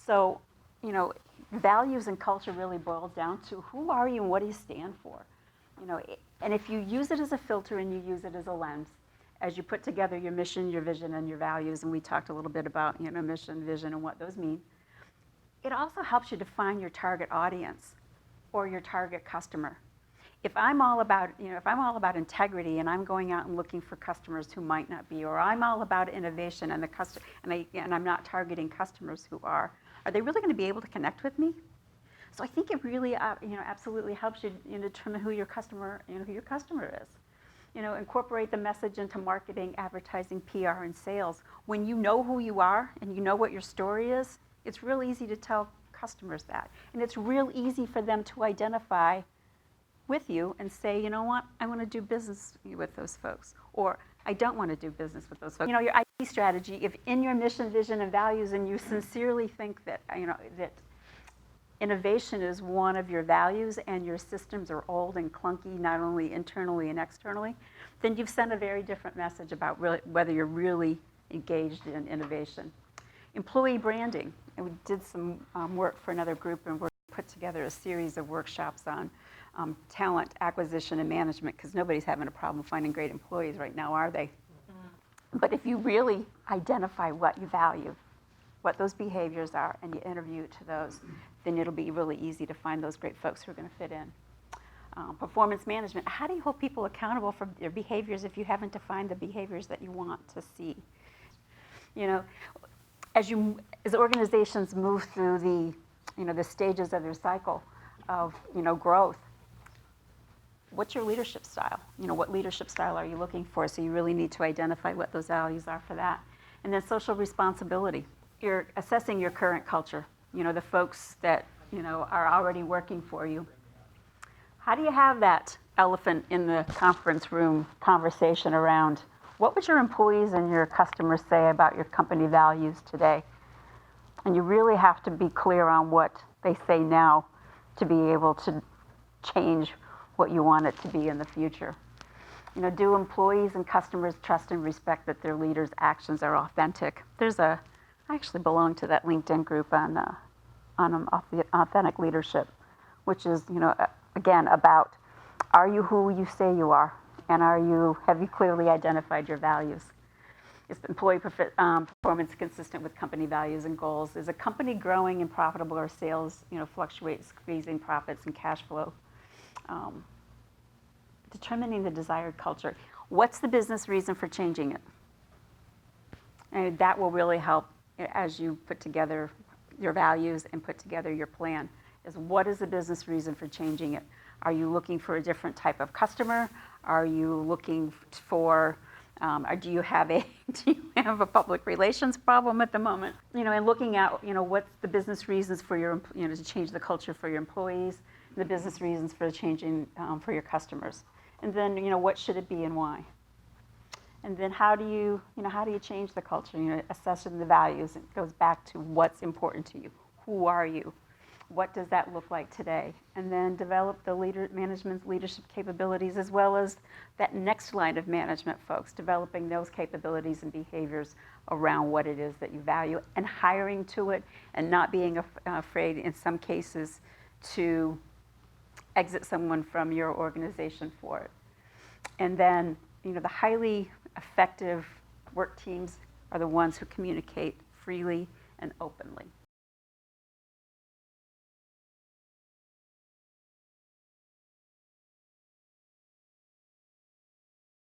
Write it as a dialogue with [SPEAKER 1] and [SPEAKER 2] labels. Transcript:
[SPEAKER 1] So, you know, values and culture really boils down to who are you and what do you stand for? You know, and if you use it as a filter and you use it as a lens, as you put together your mission, your vision, and your values, and we talked a little bit about, you know, mission, vision, and what those mean, it also helps you define your target audience or your target customer. If I'm all about, you know, if I'm all about integrity and I'm going out and looking for customers who might not be, or I'm all about innovation and and I'm not targeting customers who are they really going to be able to connect with me? So I think it really, you know, absolutely helps you, you know, determine who your customer, you know, who your customer is. You know, incorporate the message into marketing, advertising, PR, and sales. When you know who you are and you know what your story is, it's real easy to tell customers that. And it's real easy for them to identify with you and say, you know what, I want to do business with those folks. Or I don't want to do business with those folks. You know, your IT strategy, if in your mission, vision, and values, and you sincerely think that, you know, that innovation is one of your values and your systems are old and clunky, not only internally and externally, then you've sent a very different message about whether you're really engaged in innovation. Employee branding, and we did some work for another group and we put together a series of workshops on talent acquisition and management, because nobody's having a problem finding great employees right now, are they? Mm-hmm. But if you really identify what you value, what those behaviors are, and you interview to those, then it'll be really easy to find those great folks who are going to fit in. Performance management, how do you hold people accountable for their behaviors if you haven't defined the behaviors that you want to see? You know, as organizations move through the, you know, the stages of their cycle of, you know, growth, what's your leadership style? You know, what leadership style are you looking for? So you really need to identify what those values are for that. And then social responsibility. You're assessing your current culture, you know, the folks that, you know, are already working for you. How do you have that elephant in the conference room conversation around what would your employees and your customers say about your company values today? And you really have to be clear on what they say now to be able to change what you want it to be in the future. You know, do employees and customers trust and respect that their leaders' actions are authentic? I actually belong to that LinkedIn group on authentic leadership, which is, you know, again, about are you who you say you are, and have you clearly identified your values? Is employee performance consistent with company values and goals? Is a company growing and profitable, or sales, you know, fluctuate, squeezing profits and cash flow? Determining the desired culture. What's the business reason for changing it? And that will really help as you put together your values and put together your plan. Is what is the business reason for changing it? Are you looking for a different type of customer? Are you looking for, do you have a public relations problem at the moment? You know, and looking at, you know, what's the business reasons for your, you know, to change the culture for your employees, the business reasons for changing for your customers. And then, you know, what should it be and why? And then how do you change the culture? You know, assessing the values. It goes back to what's important to you. Who are you? What does that look like today? And then develop the management's leadership capabilities, as well as that next line of management folks, developing those capabilities and behaviors around what it is that you value, and hiring to it, and not being afraid in some cases to exit someone from your organization for it. And then, you know, the highly effective work teams are the ones who communicate freely and openly.